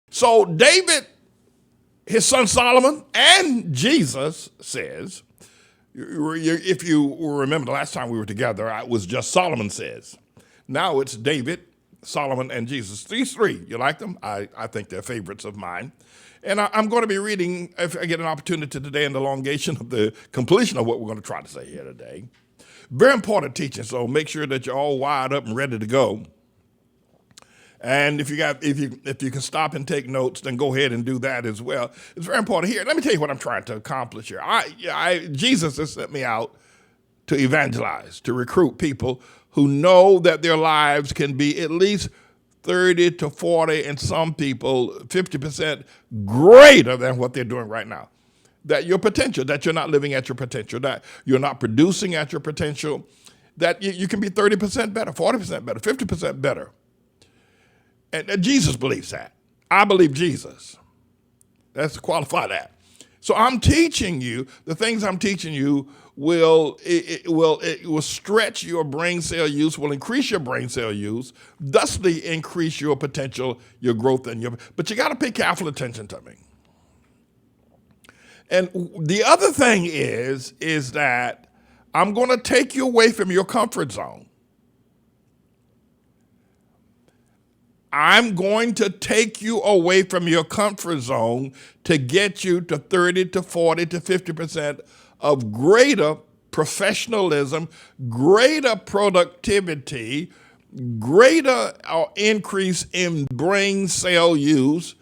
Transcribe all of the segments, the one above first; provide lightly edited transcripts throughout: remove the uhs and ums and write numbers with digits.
So David, his son Solomon, and Jesus says, if you remember the last time we were together, it was just Solomon says. Now it's David, Solomon, and Jesus. These three, you like them? I think they're favorites of mine. And I'm going to be reading, if I get an opportunity today, in the elongation of the completion of what we're going to try to say here today. Very important teaching, so make sure that you're all wired up and ready to go. And if you can stop and take notes, then go ahead and do that as well. It's very important here. Let me tell you what I'm trying to accomplish here. Jesus has sent me out to evangelize, to recruit people who know that their lives can be at least 30 to 40, and some people 50% greater than what they're doing right now. That your potential, that you're not living at your potential, that you're not producing at your potential, that you can be 30% better, 40% better, 50% better. And Jesus believes that. I believe Jesus. Let's qualify that. So I'm teaching you, the things I'm teaching you will stretch your brain cell use, will increase your brain cell use, thusly increase your potential, your growth, but you got to pay careful attention to me. And the other thing is that I'm going to take you away from your comfort zone. I'm going to take you away from your comfort zone to get you to 30 to 40 to 50% of greater professionalism, greater productivity, greater increase in brain cell use,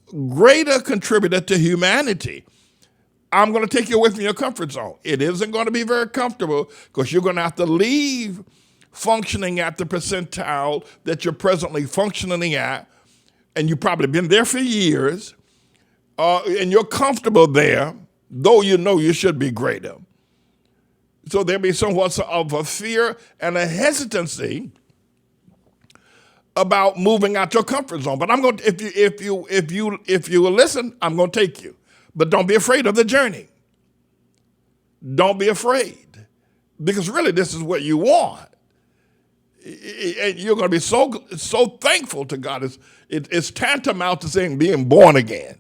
greater contributor to humanity. I'm going to take you away from your comfort zone. It isn't going to be very comfortable because you're going to have to leave functioning at the percentile that you're presently functioning at, and you've probably been there for years, and you're comfortable there, though you know you should be greater. So there'll be somewhat of a fear and a hesitancy about moving out your comfort zone. But I'm going to, if you will listen, I'm going to take you. But don't be afraid of the journey. Don't be afraid, because really this is what you want. And you're going to be so thankful to God. It's tantamount to saying being born again.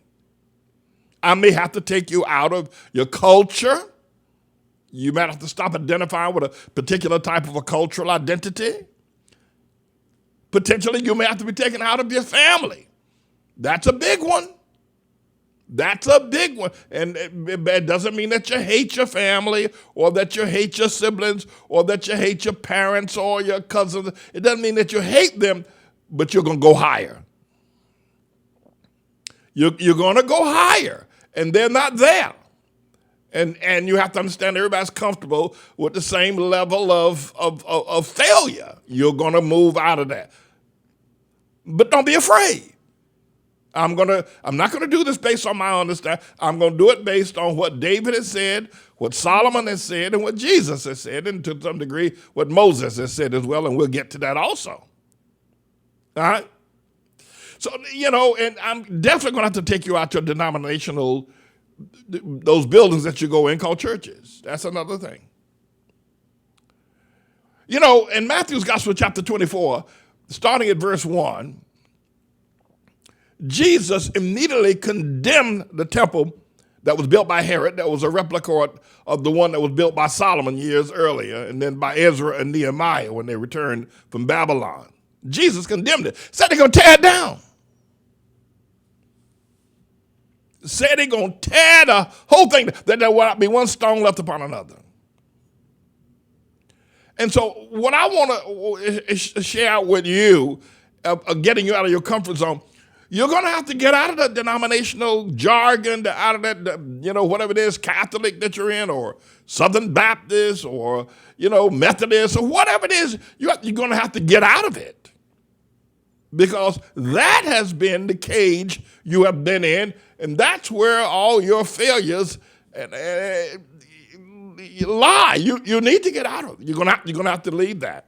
I may have to take you out of your culture. You might have to stop identifying with a particular type of a cultural identity. Potentially, you may have to be taken out of your family. That's a big one. That's a big one. And it doesn't mean that you hate your family or that you hate your siblings or that you hate your parents or your cousins. It doesn't mean that you hate them, but you're going to go higher. You're going to go higher, and they're not there. And you have to understand everybody's comfortable with the same level of failure. You're going to move out of that. But don't be afraid. I'm not going to do this based on my understanding. I'm going to do it based on what David has said, what Solomon has said, and what Jesus has said, and to some degree what Moses has said as well, and we'll get to that also. All right? So, and I'm definitely going to have to take you out to denominational, those buildings that you go in called churches. That's another thing. In Matthew's Gospel, chapter 24, starting at verse 1, Jesus immediately condemned the temple that was built by Herod, that was a replica of the one that was built by Solomon years earlier, and then by Ezra and Nehemiah when they returned from Babylon. Jesus condemned it, said they're going to tear it down. Said they're going to tear the whole thing, that there will not be one stone left upon another. And so what I want to share with you, getting you out of your comfort zone, you're going to have to get out of the denominational jargon, out of that, whatever it is, Catholic that you're in, or Southern Baptist, or, Methodist, or whatever it is. You're going to have to get out of it, because that has been the cage you have been in, and that's where all your failures lie. You need to get out of it. You're going to have to leave that.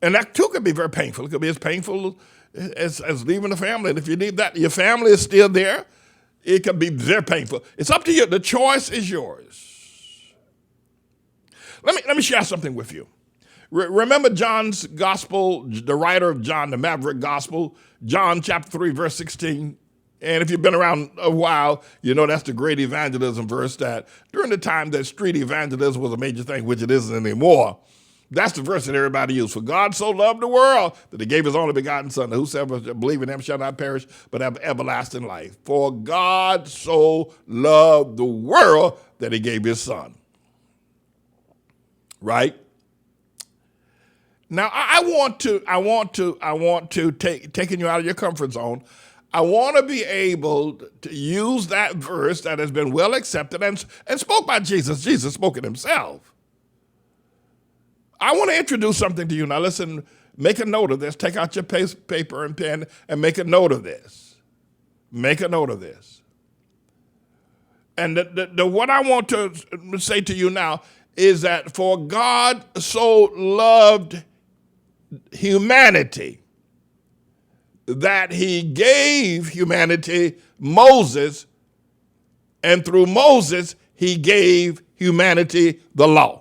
And that too could be very painful. It could be as painful as leaving the family. And if you leave that, your family is still there, it can be very painful. It's up to you. The choice is yours. Let me share something with you. Remember John's gospel, the writer of John, the Maverick gospel, John chapter 3, verse 16. And if you've been around a while, you know that's the great evangelism verse that during the time that street evangelism was a major thing, which it isn't anymore, that's the verse that everybody used. For God so loved the world that he gave his only begotten son, that whosoever believe in him shall not perish, but have everlasting life. For God so loved the world that he gave his son. Right? Now I want to taking you out of your comfort zone. I want to be able to use that verse that has been well accepted and spoke by Jesus. Jesus spoke it himself. I want to introduce something to you. Now listen, make a note of this. Take out your paper and pen and make a note of this. Make a note of this. And what I want to say to you now is that for God so loved humanity that he gave humanity Moses, and through Moses he gave humanity the law.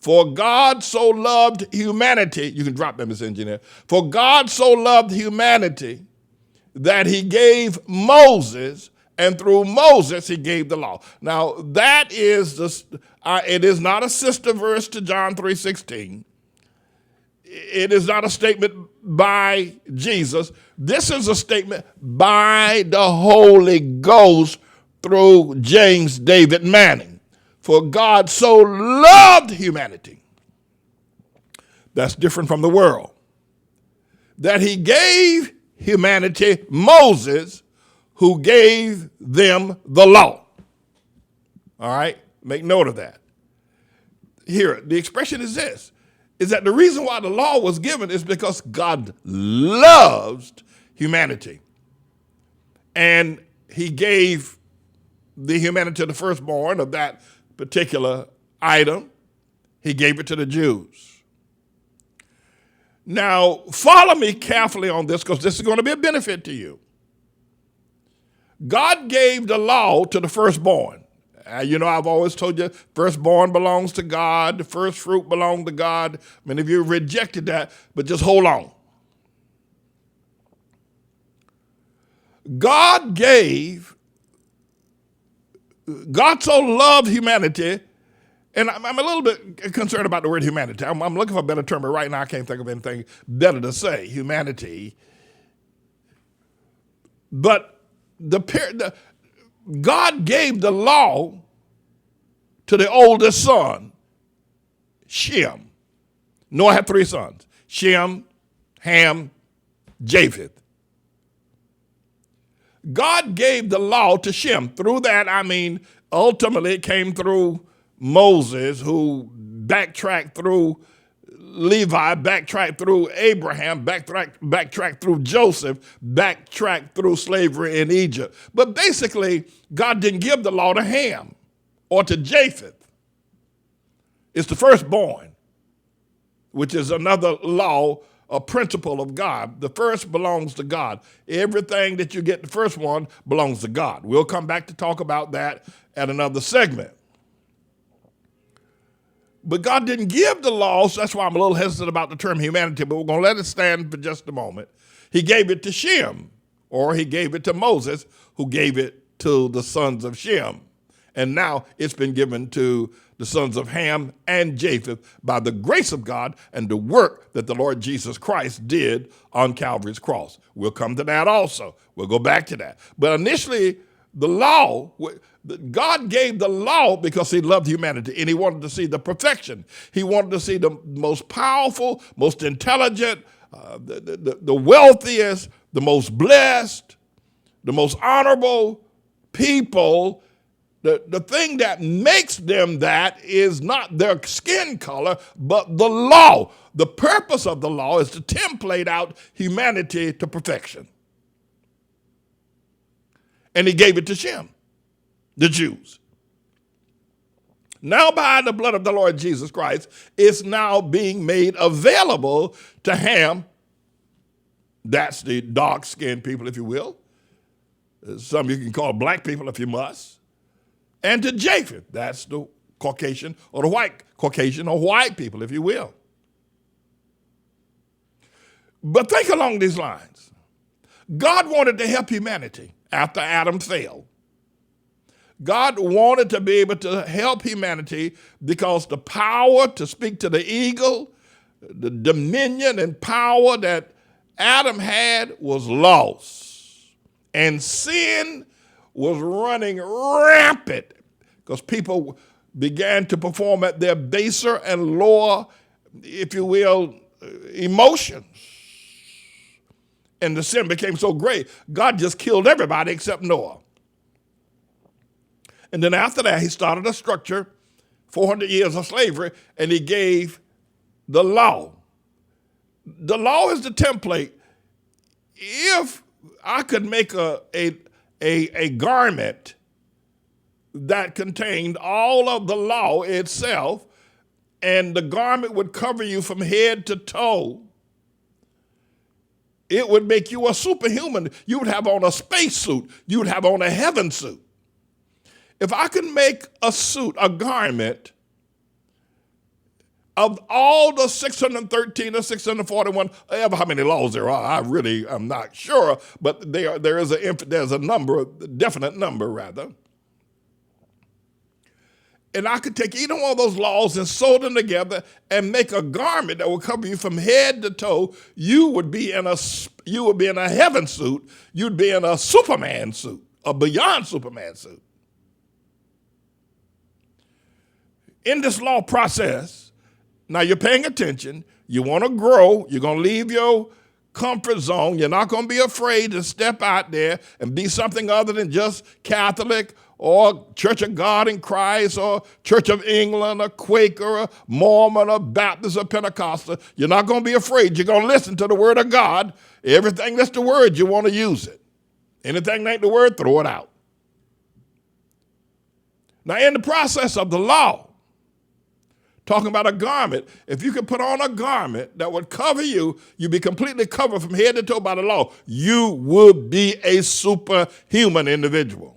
For God so loved humanity, you can drop that, Mr. Engineer. For God so loved humanity that he gave Moses, and through Moses he gave the law. Now that is it is not a sister verse to John 3:16. It is not a statement by Jesus. This is a statement by the Holy Ghost through James David Manning. For God so loved humanity. That's different from the world. That he gave humanity Moses, who gave them the law. All right? Make note of that. Here, the expression is this. Is that the reason why the law was given is because God loves humanity. And he gave the humanity to the firstborn of that particular item. He gave it to the Jews. Now, follow me carefully on this because this is going to be a benefit to you. God gave the law to the firstborn. You know, I've always told you, firstborn belongs to God. The first fruit belongs to God. Many of you rejected that, but just hold on. God so loved humanity, and I'm a little bit concerned about the word humanity. I'm looking for a better term, but right now I can't think of anything better to say, humanity. But God gave the law to the oldest son, Shem. Noah had 3 sons, Shem, Ham, Japheth. God gave the law to Shem. Through that, I mean, ultimately it came through Moses, who backtracked through Levi, backtracked through Abraham, backtracked through Joseph, backtracked through slavery in Egypt. But basically, God didn't give the law to Ham or to Japheth. It's the firstborn, which is another law, a principle of God. The first belongs to God. Everything that you get the first one belongs to God. We'll come back to talk about that at another segment. But God didn't give the law, so that's why I'm a little hesitant about the term humanity, but we're going to let it stand for just a moment. He gave it to Shem, or he gave it to Moses, who gave it to the sons of Shem. And now it's been given to the sons of Ham and Japheth by the grace of God and the work that the Lord Jesus Christ did on Calvary's cross. We'll come to that also. We'll go back to that. But initially, the law, God gave the law because he loved humanity and he wanted to see the perfection. He wanted to see the most powerful, most intelligent, the wealthiest, the most blessed, the most honorable people. The thing that makes them that is not their skin color, but the law. The purpose of the law is to template out humanity to perfection. And he gave it to Shem, the Jews. Now by the blood of the Lord Jesus Christ, it's now being made available to Ham. That's the dark-skinned people, if you will. Some you can call black people if you must. And to Japheth, that's the Caucasian or the white Caucasian or white people, if you will. But think along these lines. God wanted to help humanity after Adam fell. God wanted to be able to help humanity because the power to speak to the eagle, the dominion and power that Adam had was lost. And sin was running rampant because people began to perform at their baser and lower, if you will, emotions. And the sin became so great, God just killed everybody except Noah. And then after that, he started a structure, 400 years of slavery, and he gave the law. The law is the template. If I could make a garment that contained all of the law itself, and the garment would cover you from head to toe, it would make you a superhuman. You would have on a spacesuit. You would have on a heaven suit. If I could make a suit, a garment, of all the 613 or 641, ever how many laws there are, I'm not sure, but there's a number, a definite number rather. And I could take either one of those laws and sew them together and make a garment that would cover you from head to toe. You would be in a heaven suit. You'd be in a Superman suit, a beyond Superman suit. In this law process, now you're paying attention. You want to grow. You're going to leave your comfort zone. You're not going to be afraid to step out there and be something other than just Catholic or Church of God in Christ or Church of England or Quaker or Mormon or Baptist or Pentecostal. You're not going to be afraid. You're going to listen to the word of God. Everything that's the word, you want to use it. Anything that ain't the word, throw it out. Now, in the process of the law, talking about a garment, if you could put on a garment that would cover you, you'd be completely covered from head to toe by the law. You would be a superhuman individual.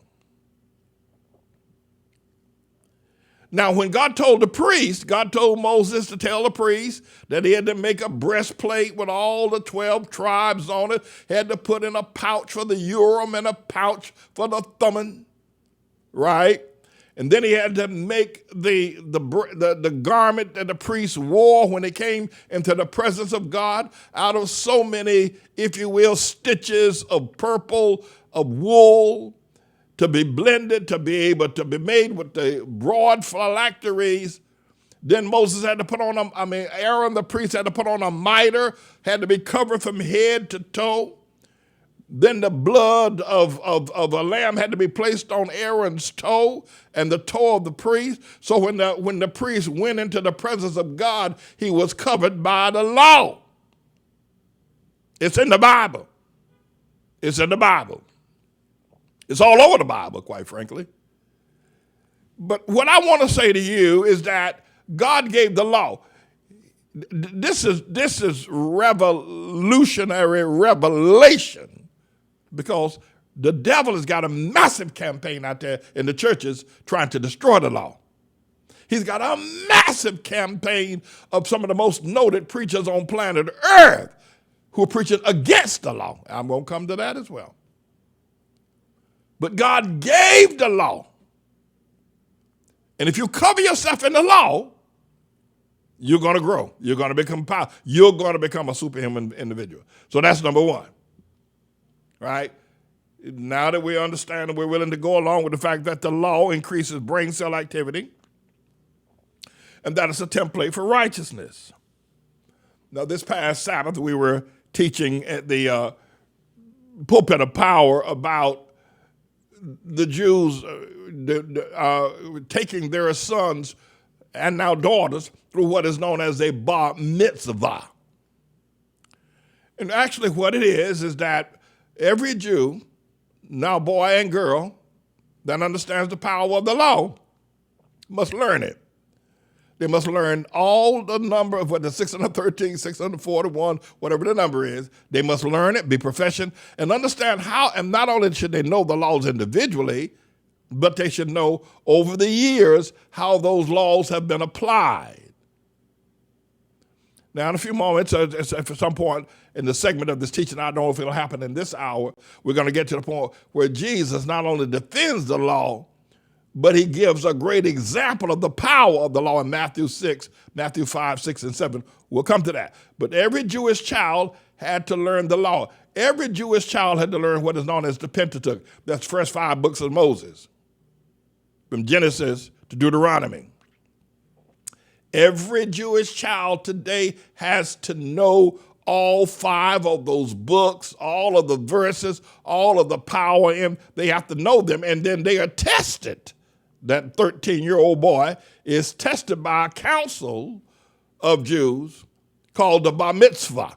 Now, when God told the priest, God told Moses to tell the priest that he had to make a breastplate with all the 12 tribes on it, had to put in a pouch for the Urim and a pouch for the Thummim, right? And then he had to make the garment that the priest wore when they came into the presence of God out of so many, if you will, stitches of purple, of wool, to be blended, to be able to be made with the broad phylacteries. Then Moses had to put on, Aaron the priest had to put on a mitre, had to be covered from head to toe. Then the blood of a lamb had to be placed on Aaron's toe and the toe of the priest. So when the priest went into the presence of God, he was covered by the law. It's in the Bible. It's in the Bible. It's all over the Bible, quite frankly. But what I want to say to you is that God gave the law. This is revolutionary revelation, because the devil has got a massive campaign out there in the churches trying to destroy the law. He's got a massive campaign of some of the most noted preachers on planet Earth who are preaching against the law. I'm going to come to that as well. But God gave the law. And if you cover yourself in the law, you're going to grow. You're going to become powerful. You're going to become a superhuman individual. So that's number one, right? Now that we understand and we're willing to go along with the fact that the law increases brain cell activity and that it's a template for righteousness. Now, this past Sabbath, we were teaching at the Pulpit of Power about the Jews taking their sons and now daughters through what is known as a bar mitzvah. And actually what it is that every Jew, now boy and girl, that understands the power of the law must learn it. They must learn all the number of what the 613, 641, whatever the number is. They must learn it, be proficient, and understand how, and not only should they know the laws individually, but they should know over the years how those laws have been applied. Now, in a few moments, at some point in the segment of this teaching, I don't know if it'll happen in this hour, we're going to get to the point where Jesus not only defends the law, but he gives a great example of the power of the law in Matthew 5, 6, and 7. We'll come to that. But every Jewish child had to learn the law. Every Jewish child had to learn what is known as the Pentateuch. That's the first 5 books of Moses, from Genesis to Deuteronomy. Every Jewish child today has to know all 5 of those books, all of the verses, all of the power in. They have to know them, and then they are tested. That 13-year-old boy is tested by a council of Jews called the Bar Mitzvah.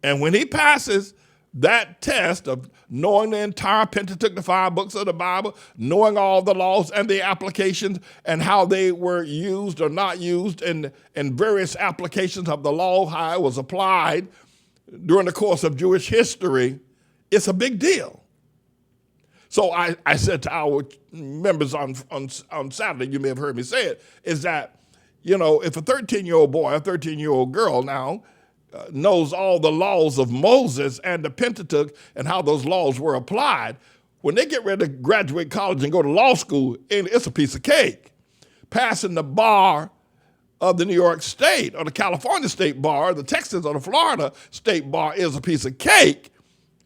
And when he passes that test of knowing the entire Pentateuch, the 5 books of the Bible, knowing all the laws and the applications and how they were used or not used in various applications of the law, how it was applied during the course of Jewish history, it's a big deal. So I said to our members on Saturday, you may have heard me say it, is that, if a 13-year-old boy, a 13-year-old girl now knows all the laws of Moses and the Pentateuch and how those laws were applied, when they get ready to graduate college and go to law school, it's a piece of cake. Passing the bar of the New York State or the California State Bar, the Texas or the Florida State Bar is a piece of cake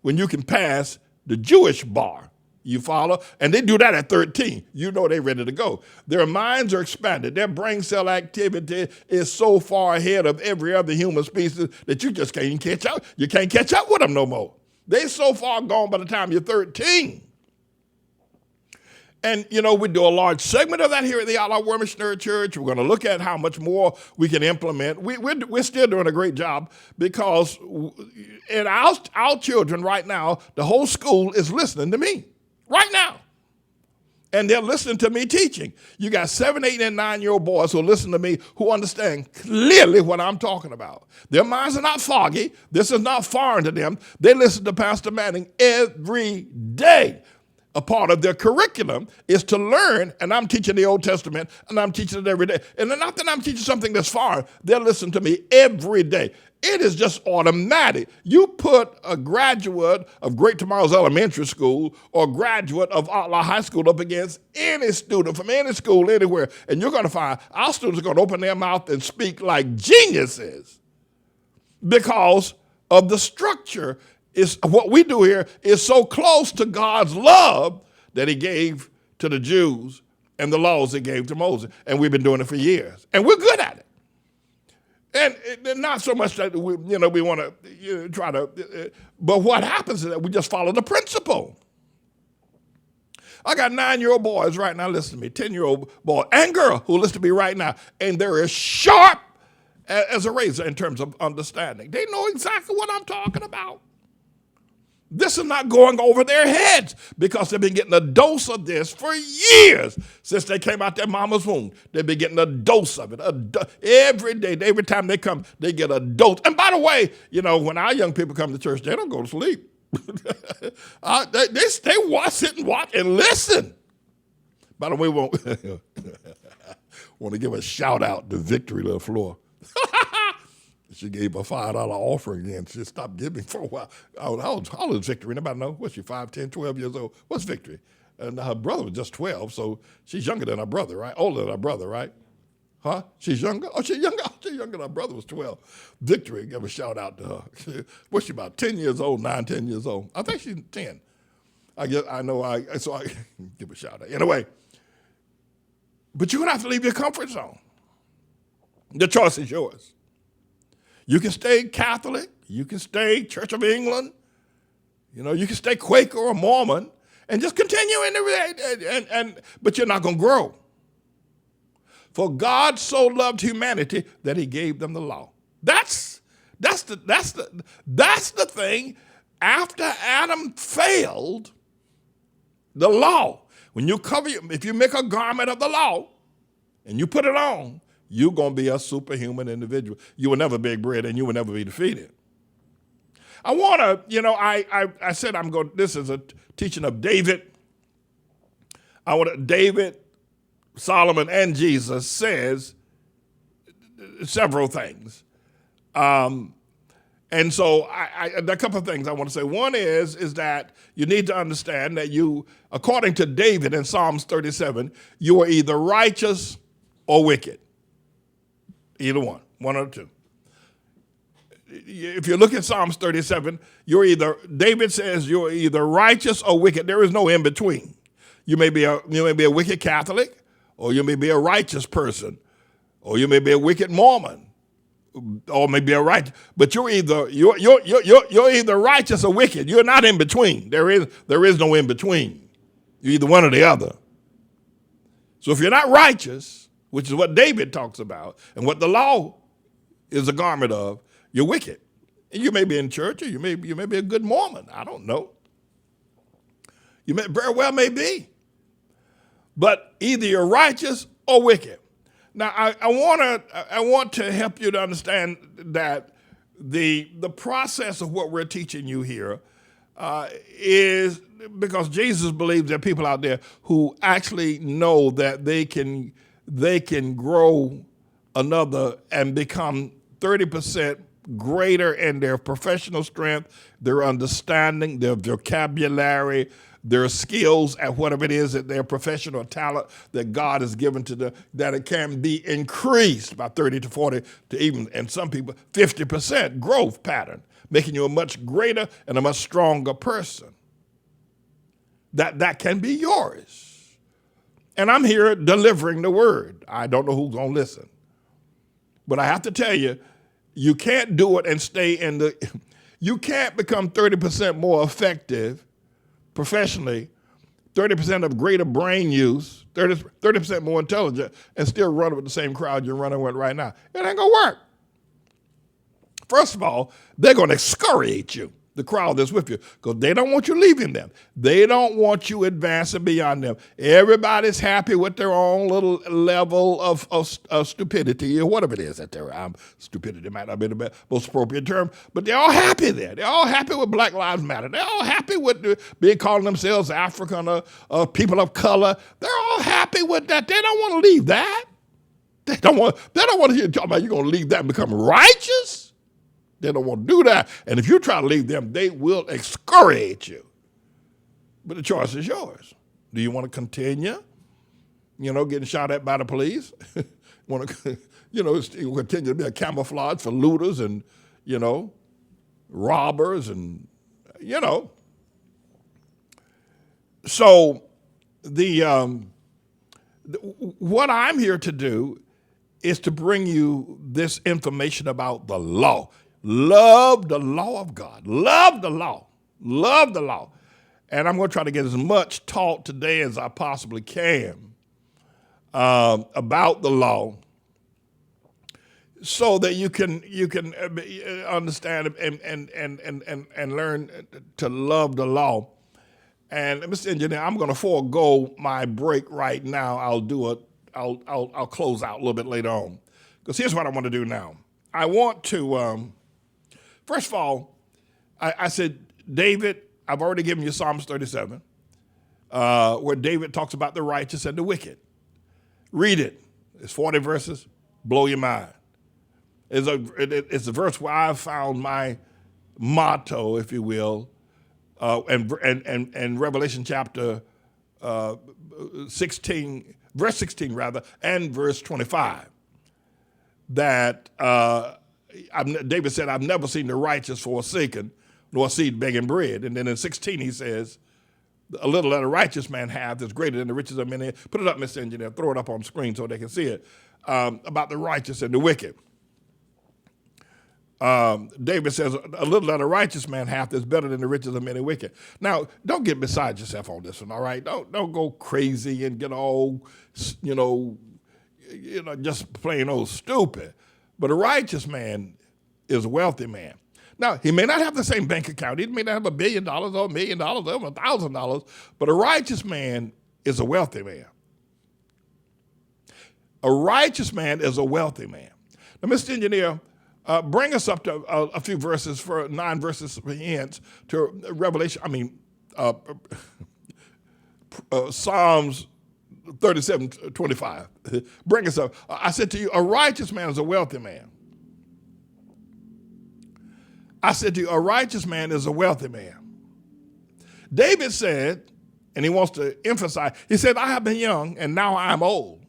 when you can pass the Jewish bar. You follow? And they do that at 13. They're ready to go. Their minds are expanded. Their brain cell activity is so far ahead of every other human species that you just can't catch up. You can't catch up with them no more. They're so far gone by the time you're 13. And, we do a large segment of that here at the ATLAH Missionary Church. We're going to look at how much more we can implement. We're still doing a great job because in our children right now, the whole school is listening to me. Right now. And they're listening to me teaching. You got 7, 8, and 9-year-old boys who listen to me who understand clearly what I'm talking about. Their minds are not foggy. This is not foreign to them. They listen to Pastor Manning every day. A part of their curriculum is to learn, and I'm teaching the Old Testament, and I'm teaching it every day. And not that I'm teaching something that's foreign. They're listening to me every day. It is just automatic. You put a graduate of Great Tomorrow's Elementary School or graduate of ATLAH High School up against any student from any school anywhere, and you're going to find our students are going to open their mouth and speak like geniuses because of the structure. What we do here is so close to God's love that he gave to the Jews and the laws he gave to Moses. And we've been doing it for years. And we're good at it. And not so much that we want to try to, but what happens is that we just follow the principle. I got 9-year-old boys right now listening to me, 10-year-old boy and girl who listen to me right now, and they're as sharp as a razor in terms of understanding. They know exactly what I'm talking about. This is not going over their heads because they've been getting a dose of this for years since they came out their mama's womb. They've been getting a dose of it every day. Every time they come, they get a dose. And by the way, when our young people come to church, they don't go to sleep. They sit and watch and listen. By the way, we want to give a shout out to Victory LaFleur. She gave a $5 offering and she stopped giving for a while. How old is Victory? Anybody know? What's she, 5, 10, 12 years old? What's Victory? And her brother was just 12, so she's younger than her brother, right? Older than her brother, right? Huh? She's younger? Oh, she's younger. She's younger than her brother was 12. Victory, give a shout out to her. What's she, about 10 years old, 9, 10 years old? I think she's 10. I give a shout out. Anyway, but you're going to have to leave your comfort zone. The choice is yours. You can stay Catholic. You can stay Church of England. You can stay Quaker or Mormon and just continue but you're not going to grow. For God so loved humanity that he gave them the law. That's the thing. After Adam failed, the law. When you if you make a garment of the law and you put it on, you're going to be a superhuman individual. You will never beg bread and you will never be defeated. I want to, I said this is a teaching of David. David, Solomon, and Jesus says several things. And so a couple of things I want to say. One is that you need to understand that you, according to David in Psalms 37, you are either righteous or wicked. Either one or the two. If you look at Psalms 37, David says you're either righteous or wicked. There is no in between. You may be a wicked Catholic, or you may be a righteous person, or you may be a wicked Mormon, or maybe a righteous. But you're either righteous or wicked. You're not in between. There is no in between. You're either one or the other. So if you're not righteous, which is what David talks about, and what the law is a garment of, you're wicked. And you may be in church, or you may be a good Mormon. I don't know. You may very well may be. But either you're righteous or wicked. Now, I want to help you to understand that the process of what we're teaching you here is because Jesus believes there are people out there who actually know that they can grow another and become 30% greater in their professional strength, their understanding, their vocabulary, their skills at whatever it is that their professional talent that God has given to them, that it can be increased by 30 to 40 to even, and some people, 50% growth pattern, making you a much greater and a much stronger person. That can be yours. And I'm here delivering the word. I don't know who's going to listen. But I have to tell you, you can't do it and stay you can't become 30% more effective professionally, 30% of greater brain use, 30% more intelligent, and still run with the same crowd you're running with right now. It ain't gonna work. First of all, they're gonna excoriate you, the crowd that's with you, because they don't want you leaving them. They don't want you advancing beyond them. Everybody's happy with their own little level of stupidity, or whatever it is that they're. Stupidity might not be the most appropriate term, but they're all happy there. They're all happy with Black Lives Matter. They're all happy with being calling themselves African or people of color. They're all happy with that. They don't want to leave that. They don't want to hear you talking about you're going to leave that and become righteous. They don't want to do that. And if you try to leave them, they will excoriate you. But the choice is yours. Do you want to continue, getting shot at by the police? Want to, continue to be a camouflage for looters and, robbers and, So what I'm here to do is to bring you this information about the law. Love the law of God. Love the law. Love the law. And I'm going to try to get as much taught today as I possibly can about the law, so that you can understand and learn to love the law. And Mr. Engineer, I'm going to forego my break right now. I'll close out a little bit later on, because here's what I want to do now. I want to. First of all, I said, David, I've already given you Psalms 37, where David talks about the righteous and the wicked. Read it. It's 40 verses. Blow your mind. It's a verse where I've found my motto, if you will, and Revelation chapter 16, verse 16 rather, and verse 25, that David said, I've never seen the righteous forsaken, nor seed begging bread. And then in 16 he says, a little that a righteous man hath is greater than the riches of many. Put it up, Mr. Engineer. Throw it up on the screen so they can see it. About the righteous and the wicked. David says, a little that a righteous man hath is better than the riches of many wicked. Now, don't get beside yourself on this one, all right? Don't go crazy and get all, just plain old stupid. But a righteous man is a wealthy man. Now, he may not have the same bank account. He may not have $1 billion or $1 million or $1,000, but a righteous man is a wealthy man. A righteous man is a wealthy man. Now, Mr. Engineer, bring us up to a few verses, for 9 verses hence to Revelation, Psalms 37:25. Bring us up. I said to you, a righteous man is a wealthy man. I said to you, a righteous man is a wealthy man. David said, and he wants to emphasize, he said, I have been young and now I am old.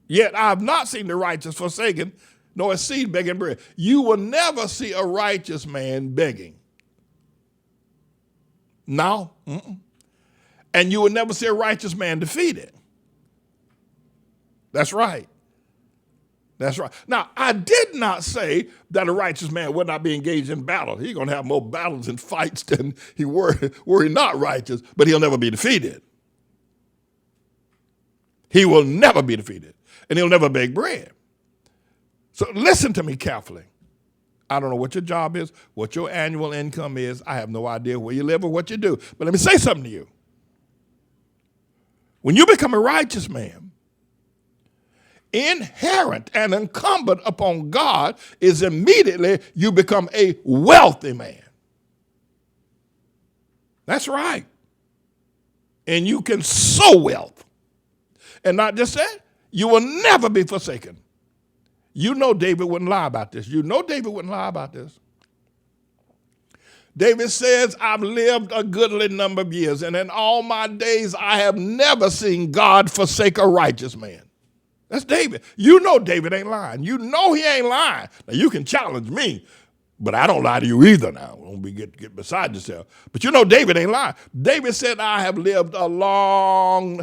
Yet I have not seen the righteous forsaken, nor a seed begging bread. You will never see a righteous man begging. No. And you will never see a righteous man defeated. That's right. That's right. Now, I did not say that a righteous man would not be engaged in battle. He's going to have more battles and fights than he were he not righteous, but he'll never be defeated. He will never be defeated, and he'll never beg bread. So listen to me carefully. I don't know what your job is, what your annual income is. I have no idea where you live or what you do. But let me say something to you. When you become a righteous man, inherent and incumbent upon God is immediately you become a wealthy man. That's right. And you can sow wealth. And not just that, you will never be forsaken. You know David wouldn't lie about this. You know David wouldn't lie about this. David says, I've lived a goodly number of years, and in all my days I have never seen God forsake a righteous man. That's David. You know David ain't lying. You know he ain't lying. Now, you can challenge me, but I don't lie to you either now. Don't be get beside yourself. But you know David ain't lying. David said, I've lived a long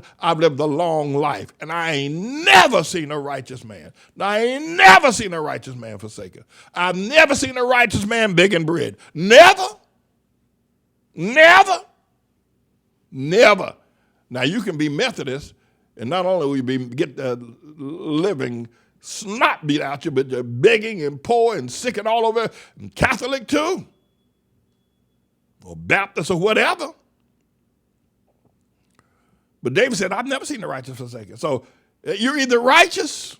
life, and I ain't never seen a righteous man. Now, I ain't never seen a righteous man forsaken. I've never seen a righteous man begging bread. Never. Never. Never. Now, you can be Methodist, and not only will you get the living snot beat out you, but you're begging and poor and sick and all over, and Catholic too, or Baptist or whatever. But David said, I've never seen the righteous forsaken. So you're either righteous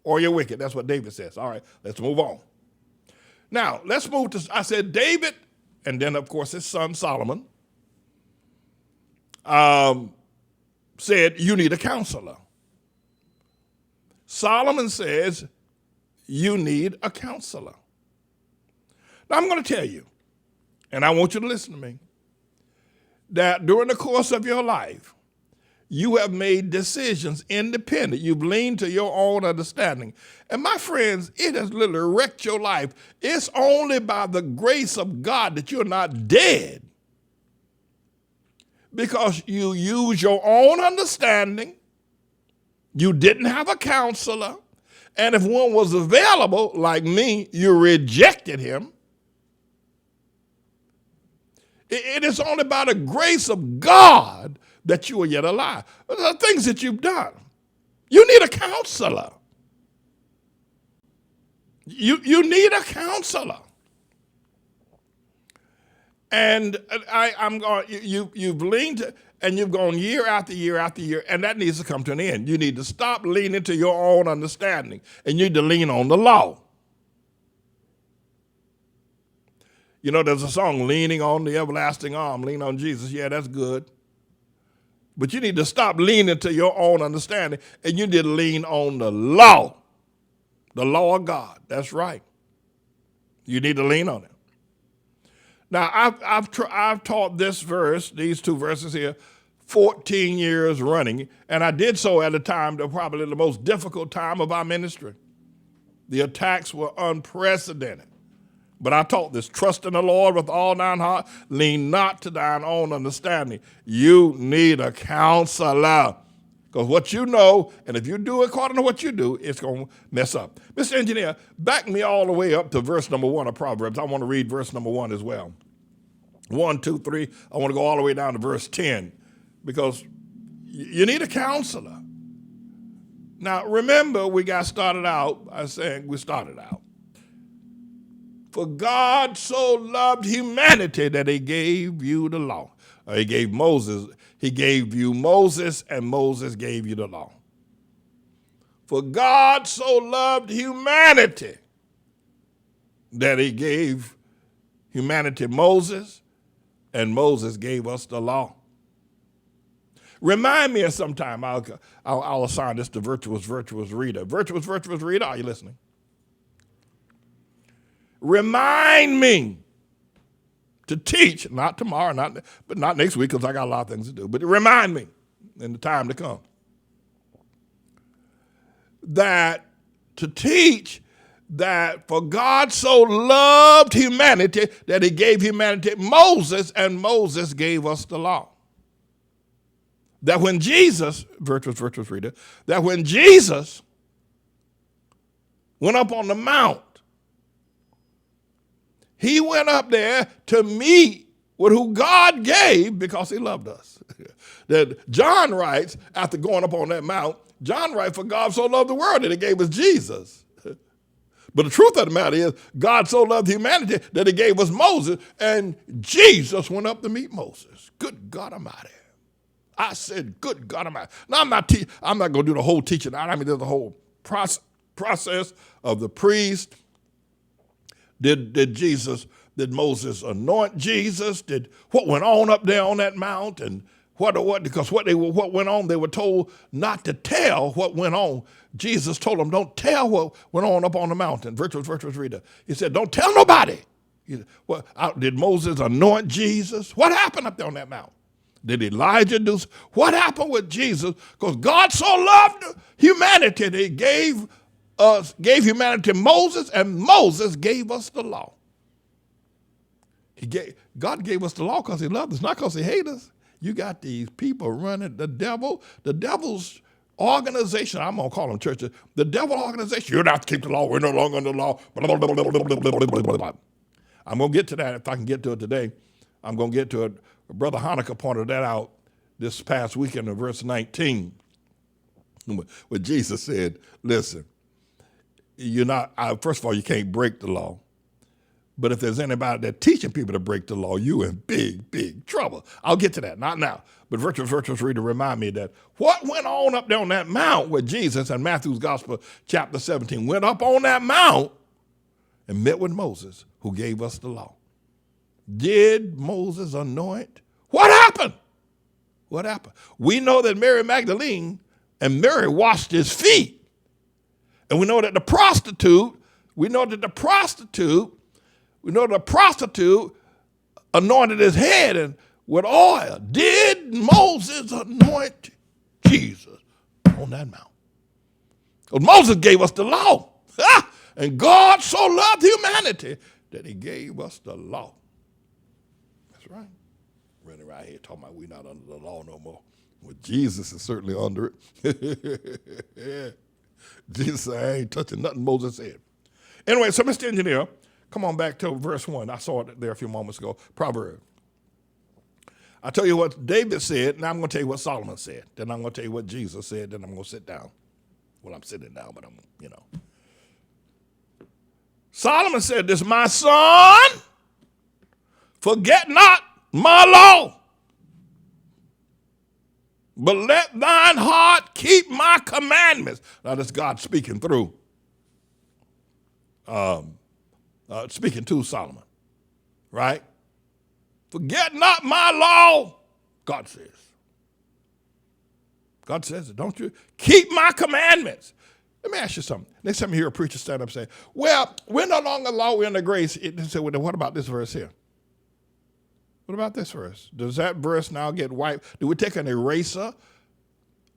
or you're wicked. That's what David says. All right, let's move on. Now, let's move to, I said David, and then, of course, his son Solomon said, you need a counselor. Solomon says, you need a counselor. Now, I'm going to tell you, and I want you to listen to me, that during the course of your life, you have made decisions independent. You've leaned to your own understanding. And my friends, it has literally wrecked your life. It's only by the grace of God that you're not dead, because you use your own understanding. You didn't have a counselor. And if one was available, like me, you rejected him. It is only by the grace of God that you are yet alive. The things that you've done. You need a counselor. You need a counselor. And you've leaned and you've gone year after year after year, and that needs to come to an end. You need to stop leaning to your own understanding, and you need to lean on the law. You know, there's a song, Leaning on the Everlasting Arm, lean on Jesus. Yeah, that's good. But you need to stop leaning to your own understanding, and you need to lean on the law of God. That's right. You need to lean on it. Now, I've taught this verse, these two verses here, 14 years running, and I did so at a time that probably the most difficult time of our ministry. The attacks were unprecedented. But I taught this, trust in the Lord with all thine heart, lean not to thine own understanding. You need a counselor. Because what you know, and if you do according to what you do, it's going to mess up. Mr. Engineer, back me all the way up to verse number 1 of Proverbs. I want to read verse number 1 as well. 1, 2, 3. I want to go all the way down to verse 10, because you need a counselor. Now, remember, we got started out by saying we started out. For God so loved humanity that he gave you the law. He gave you Moses, and Moses gave you the law. For God so loved humanity that he gave humanity Moses, and Moses gave us the law. Remind me of some time. I'll assign this to virtuous reader. Virtuous reader, are you listening? remind me to teach, not tomorrow, but not next week, because I got a lot of things to do, but remind me in the time to come that to teach that for God so loved humanity that he gave humanity Moses, and Moses gave us the law. That when Jesus, virtuous reader, that when Jesus went up on the mount, he went up there to meet with who God gave because he loved us. That John writes, after going up on that mount, John writes, for God so loved the world that he gave us Jesus. But the truth of the matter is, God so loved humanity that he gave us Moses, and Jesus went up to meet Moses. Good God Almighty. I said, good God Almighty. Now, I'm not going to do the whole teaching. I mean, there's the whole process of the priest. Did Moses anoint Jesus? What went on up there on that mount? And because what went on, they were told not to tell what went on. Jesus told them, don't tell what went on up on the mountain. Virtuous reader. He said, don't tell nobody. Did Moses anoint Jesus? What happened up there on that mount? Did Elijah do? What happened with Jesus? Because God so loved humanity that he gave humanity Moses, and Moses gave us the law. God gave us the law because he loved us, not because he hated us. You got these people running the devil's organization. I'm going to call them churches. The devil organization. You don't have to keep the law. We're no longer under the law. I'm going to get to that if I can get to it today. I'm going to get to it. Brother Hanukkah pointed that out this past weekend in verse 19, where Jesus said, listen, first of all, you can't break the law. But if there's anybody that's teaching people to break the law, you in big, big trouble. I'll get to that, not now. But virtuous reader, remind me that what went on up there on that mount where Jesus in Matthew's Gospel, chapter 17, went up on that mount and met with Moses, who gave us the law. Did Moses anoint? What happened? What happened? We know that Mary Magdalene and Mary washed his feet. And we know that the prostitute anointed his head and with oil. Did Moses anoint Jesus on that mount? Because Moses gave us the law. And God so loved humanity that he gave us the law. That's right. Running right here talking about we're not under the law no more. Well, Jesus is certainly under it. Jesus said, I ain't touching nothing Moses said. Anyway, so Mr. Engineer, come on back to verse 1. I saw it there a few moments ago. Proverbs. I'll tell you what David said, and I'm going to tell you what Solomon said. Then I'm going to tell you what Jesus said, then I'm going to sit down. Well, I'm sitting down, but Solomon said this, my son, forget not my law, but let thine heart keep my commandments. Now, that's God speaking through, speaking to Solomon, right? Forget not my law, God says. God says it, don't you? Keep my commandments. Let me ask you something. Next time you hear a preacher stand up and say, well, we're no longer law, we're under grace. They say, well, then what about this verse here? What about this verse? Does that verse now get wiped? Do we take an eraser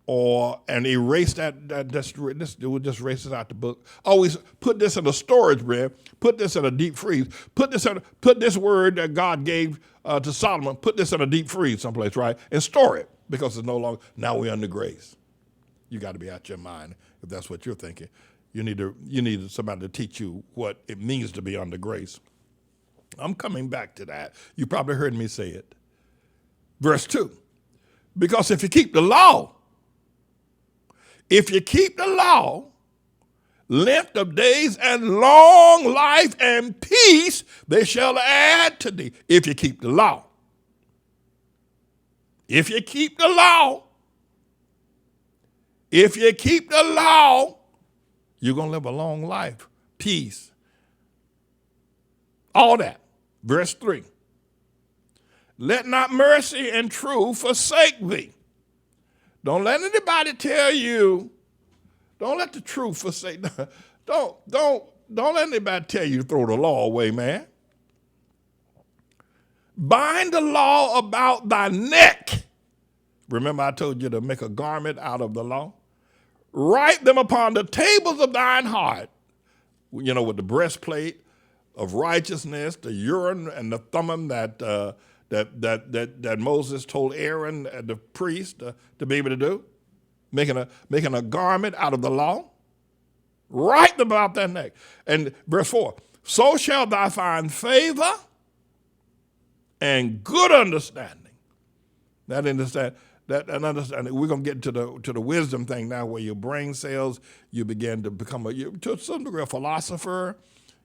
and erase do we just erase it out the book? Always put this in a storage bin, put this in a deep freeze, put this word that God gave to Solomon, put this in a deep freeze someplace, right? And store it, because it's no longer, now we're under grace. You got to be out your mind if that's what you're thinking. You need somebody to teach you what it means to be under grace. I'm coming back to that. You probably heard me say it. Verse 2. Because if you keep the law, length of days and long life and peace, they shall add to thee. If you keep the law. If you keep the law, you're going to live a long life, peace, all that. Verse 3. Let not mercy and truth forsake thee. Don't let anybody tell you, don't let the truth forsake. Don't Don't let anybody tell you to throw the law away, man. Bind the law about thy neck. Remember I told you to make a garment out of the law? Write them upon the tables of thine heart. You know, with the breastplate of righteousness, the Urim and the Thummim that Moses told Aaron, the priest, to be able to do. Making a garment out of the law. Write them about thy neck. And verse 4, so shall thou find favor and good understanding. Understanding. We're going to get to the wisdom thing now, where your brain cells, you begin to become to some degree a philosopher.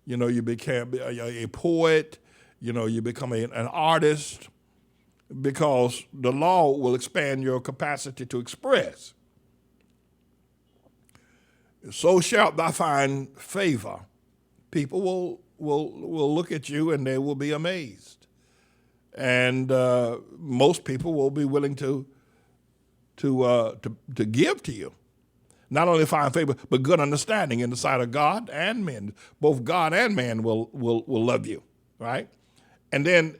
You know, you become a poet. You know, you become an artist, because the law will expand your capacity to express. So shalt thou find favor. People will look at you and they will be amazed. And most people will be willing to give to you. Not only find favor, but good understanding in the sight of God and men. Both God and man will love you, right? And then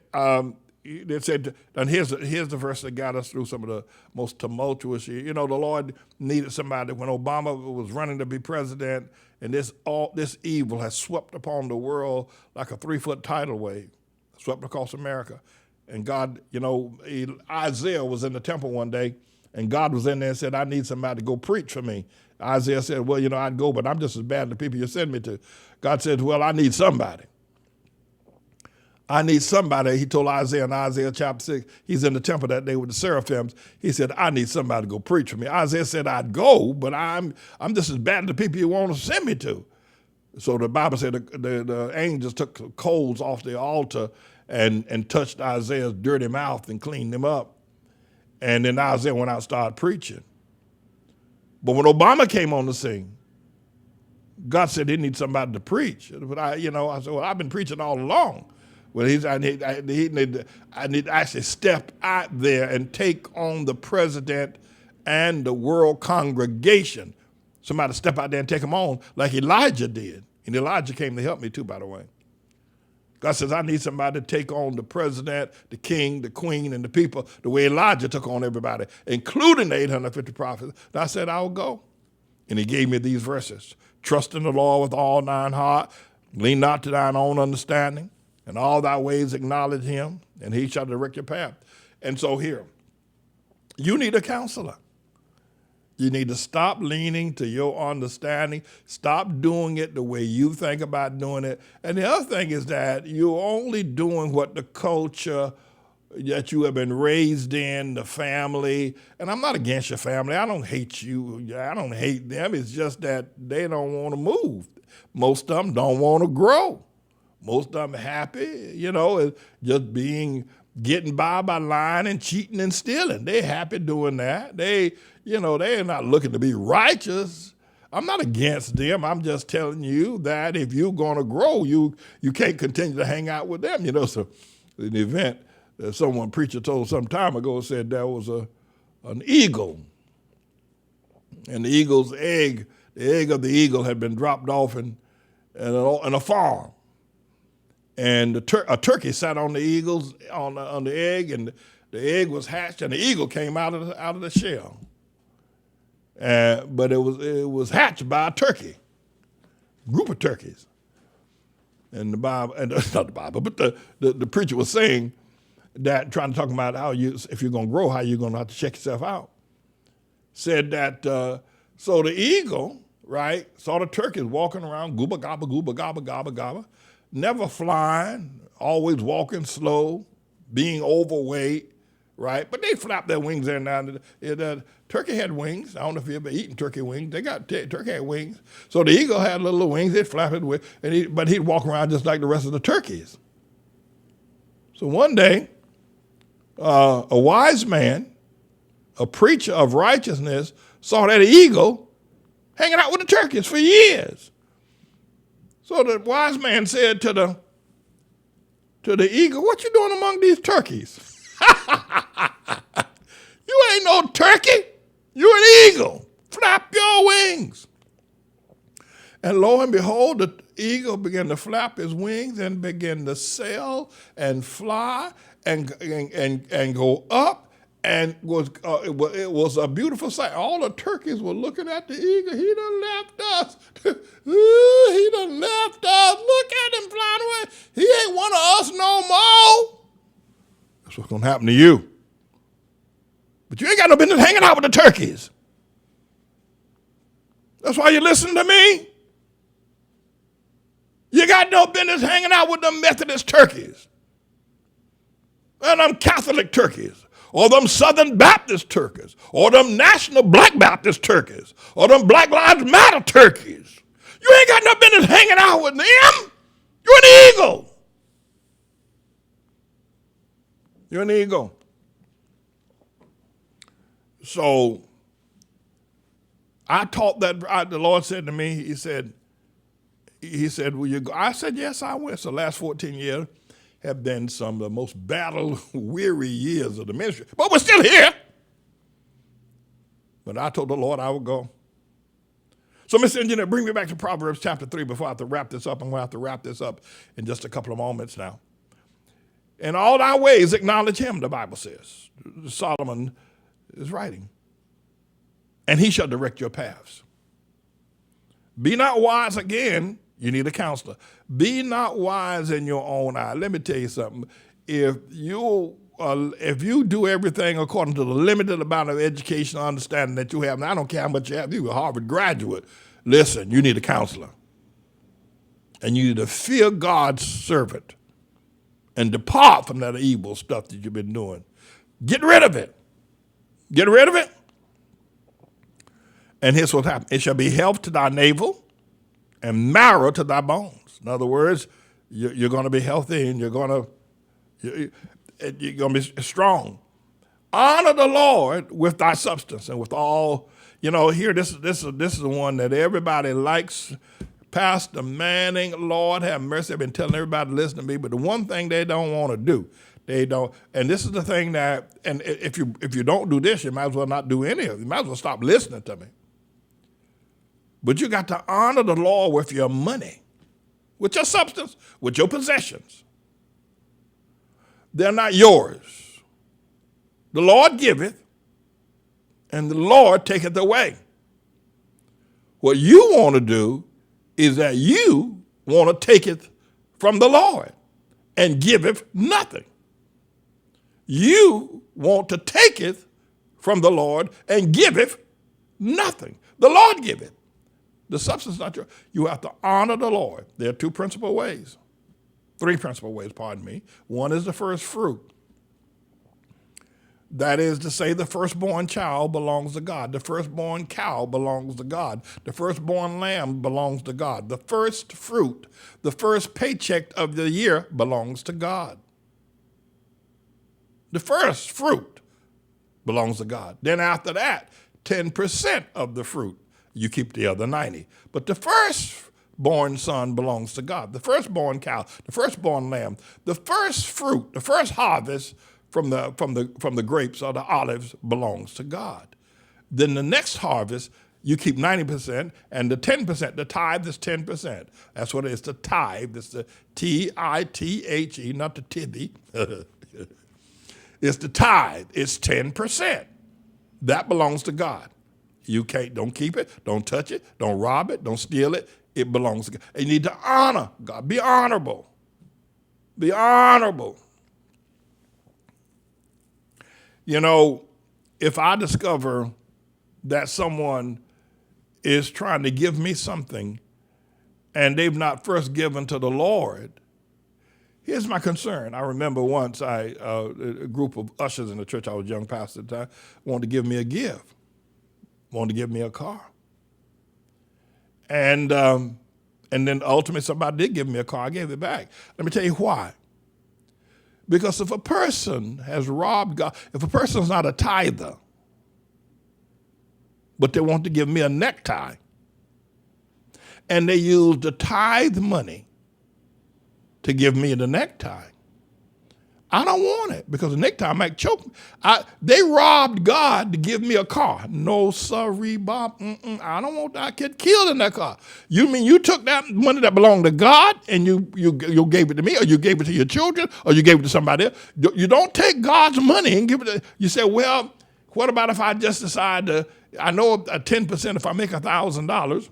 they said, and here's the verse that got us through some of the most tumultuous years. You know, the Lord needed somebody when Obama was running to be president, and this evil has swept upon the world like a 3-foot tidal wave, swept across America. And God, you know, Isaiah was in the temple one day, and God was in there and said, I need somebody to go preach for me. Isaiah said, well, you know, I'd go, but I'm just as bad as the people you send me to. God said, well, I need somebody. I need somebody. He told Isaiah in Isaiah chapter 6, he's in the temple that day with the seraphims. He said, I need somebody to go preach for me. Isaiah said, I'd go, but I'm just as bad as the people you want to send me to. So the Bible said the angels took coals off the altar and touched Isaiah's dirty mouth and cleaned him up. And then Isaiah went out and started preaching. But when Obama came on the scene, God said he needs somebody to preach. But I said, well, I've been preaching all along. Well, I need to actually step out there and take on the president and the world congregation. Somebody step out there and take them on like Elijah did. And Elijah came to help me too, by the way. God says, I need somebody to take on the president, the king, the queen, and the people the way Elijah took on everybody, including the 850 prophets. And I said, I'll go. And he gave me these verses. Trust in the Lord with all thine heart. Lean not to thine own understanding. In all thy ways acknowledge him, and he shall direct your path. And so here, you need a counselor. You need to stop leaning to your understanding. Stop doing it the way you think about doing it. And the other thing is that you're only doing what the culture that you have been raised in, the family. And I'm not against your family. I don't hate you. I don't hate them. It's just that they don't want to move. Most of them don't want to grow. Most of them happy, just getting by lying and cheating and stealing. They're happy doing that. They're not looking to be righteous. I'm not against them. I'm just telling you that if you're going to grow, you can't continue to hang out with them. So in the event that preacher told some time ago, said there was an eagle. And the eagle's egg, the egg of the eagle had been dropped off in a farm. And a turkey sat on the eagles on the egg, and the egg was hatched, and the eagle came out of the shell. But it was hatched by a turkey, group of turkeys. And the Bible, and not the Bible, but the preacher was saying that, trying to talk about how if you're going to grow, how you're going to have to check yourself out. Said that so the eagle, right, saw the turkeys walking around, gooba gobba gooba gobba gobba gobba. Never flying, always walking slow, being overweight, right? But they flap their wings there now. The turkey had wings. I don't know if you've ever eaten turkey wings. Turkey had wings. So the eagle had little wings. They'd flap it with, but he'd walk around just like the rest of the turkeys. So one day, a wise man, a preacher of righteousness, saw that eagle hanging out with the turkeys for years. So the wise man said to the eagle, what you doing among these turkeys? You ain't no turkey. You're an eagle. Flap your wings. And lo and behold, the eagle began to flap his wings and began to sail and fly and go up. And it was a beautiful sight. All the turkeys were looking at the eagle. He done left us. He done left us. Look at him flying away. He ain't one of us no more. That's what's going to happen to you. But you ain't got no business hanging out with the turkeys. That's why you listen to me. You got no business hanging out with them Methodist turkeys and them Catholic turkeys or them Southern Baptist turkeys or them National Black Baptist turkeys or them Black Lives Matter turkeys. You ain't got no business hanging out with them. You're an eagle. You're an eagle. So I taught that. The Lord said to me, He said, will you go? I said, yes, I will. So the last 14 years have been some of the most battle-weary years of the ministry. But we're still here. But I told the Lord I would go. So, Mr. Engineer, bring me back to Proverbs chapter 3 before I have to wrap this up. I'm going to have to wrap this up in just a couple of moments now. In all thy ways acknowledge him, the Bible says. Solomon is writing. And he shall direct your paths. Be not wise again. You need a counselor. Be not wise in your own eye. Let me tell you something. If you do everything according to the limited amount of education and understanding that you have, and I don't care how much you have, you're a Harvard graduate, listen, you need a counselor. And you need to fear God's servant and depart from that evil stuff that you've been doing. Get rid of it. Get rid of it. And here's what happens. It shall be health to thy navel and marrow to thy bones. In other words, you're going to be healthy and you're going to be strong. Honor the Lord with thy substance and with all. Here, this is the one that everybody likes. Pastor Manning, Lord have mercy. I've been telling everybody to listen to me, but the one thing they don't want to do, they don't. And this is the thing that, and if you don't do this, you might as well not do any of it. You might as well stop listening to me. But you got to honor the Lord with your money, with your substance, with your possessions. They're not yours. The Lord giveth, and the Lord taketh away. What you want to do is that you want to take it from the Lord and giveth nothing. You want to take it from the Lord and giveth nothing. The Lord giveth. The substance is not yours. You have to honor the Lord. There are three principal ways. One is the first fruit. That is to say, the firstborn child belongs to God. The firstborn cow belongs to God. The firstborn lamb belongs to God. The first fruit, the first paycheck of the year belongs to God. The first fruit belongs to God. Then after that, 10% of the fruit. You keep the other 90. But the firstborn son belongs to God. The firstborn cow, the firstborn lamb, the first fruit, the first harvest from the grapes or the olives belongs to God. Then the next harvest, you keep 90%, and the 10%, the tithe is 10%. That's what it is, the tithe. It's the T-I-T-H-E, not the tithe. It's the tithe. It's 10%. That belongs to God. Don't keep it, don't touch it, don't rob it, don't steal it. It belongs to God. And you need to honor God. Be honorable. Be honorable. If I discover that someone is trying to give me something and they've not first given to the Lord, here's my concern. I remember once a group of ushers in the church, I was a young pastor at the time, wanted to give me a gift. Wanted to give me a car. And then ultimately somebody did give me a car. I gave it back. Let me tell you why. Because if a person has robbed God, if a person's not a tither, but they want to give me a necktie, and they use the tithe money to give me the necktie, I don't want it because the next time I might choke me. They robbed God to give me a car. No, sorry, Bob. I don't want that. I get killed in that car. You mean you took that money that belonged to God and you gave it to me, or you gave it to your children, or you gave it to somebody else? You don't take God's money and give it to, you say, well, what about if I just decide to, I know a 10% if I make $1,000,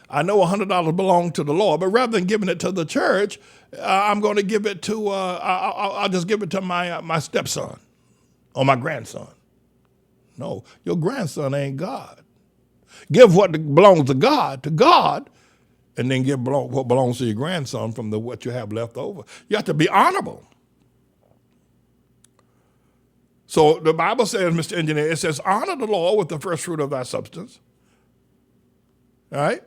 I know $100 belong to the Lord, but rather than giving it to the church, I'm going to give it to, I'll just give it to my stepson or my grandson. No, your grandson ain't God. Give what belongs to God, and then give what belongs to your grandson from what you have left over. You have to be honorable. So the Bible says, Mr. Engineer, it says, honor the Lord with the first fruit of thy substance. All right?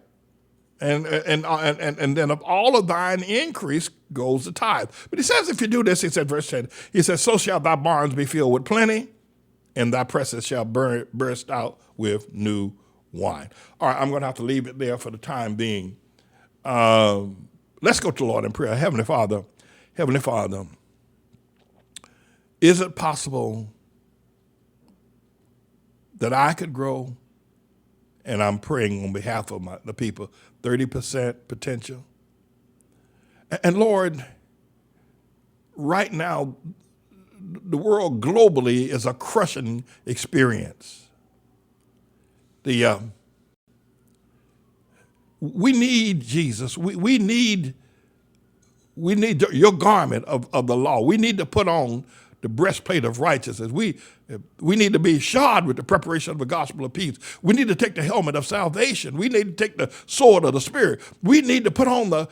And then of all of thine increase goes the tithe. But he says, if you do this, he said, verse 10, he says, so shall thy barns be filled with plenty, and thy presses shall burst out with new wine. All right, I'm going to have to leave it there for the time being. Let's go to the Lord in prayer. Heavenly Father, is it possible that I could grow? And I'm praying on behalf of the people, 30% potential. And Lord, right now, the world globally is a crushing experience. We need Jesus. We need your garment of the law. We need to put on the breastplate of righteousness. We need to be shod with the preparation of the gospel of peace. We need to take the helmet of salvation. We need to take the sword of the Spirit. We need to put on the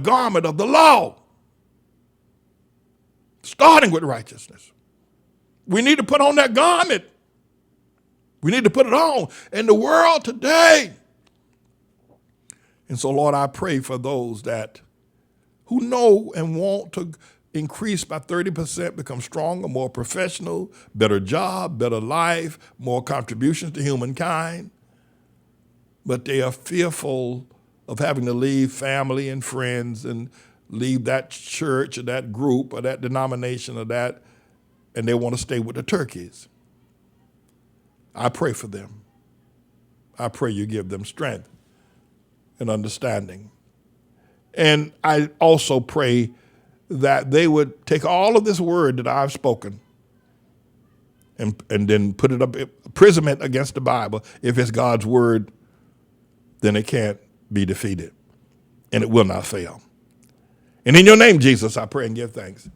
garment of the law, starting with righteousness. We need to put on that garment. We need to put it on in the world today. And so, Lord, I pray for those who know and want to increase by 30%, become stronger, more professional, better job, better life, more contributions to humankind. But they are fearful of having to leave family and friends and leave that church or that group or that denomination or that, and they want to stay with the turkeys. I pray for them. I pray you give them strength and understanding. And I also pray that they would take all of this word that I've spoken and then put it up, prism it against the Bible. If it's God's word, then it can't be defeated, and it will not fail. And in your name, Jesus, I pray and give thanks.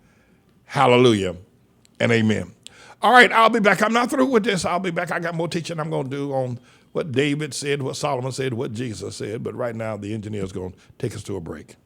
Hallelujah and amen. All right, I'll be back. I'm not through with this. I'll be back. I got more teaching I'm going to do on what David said, what Solomon said, what Jesus said. But right now, the engineer is going to take us to a break.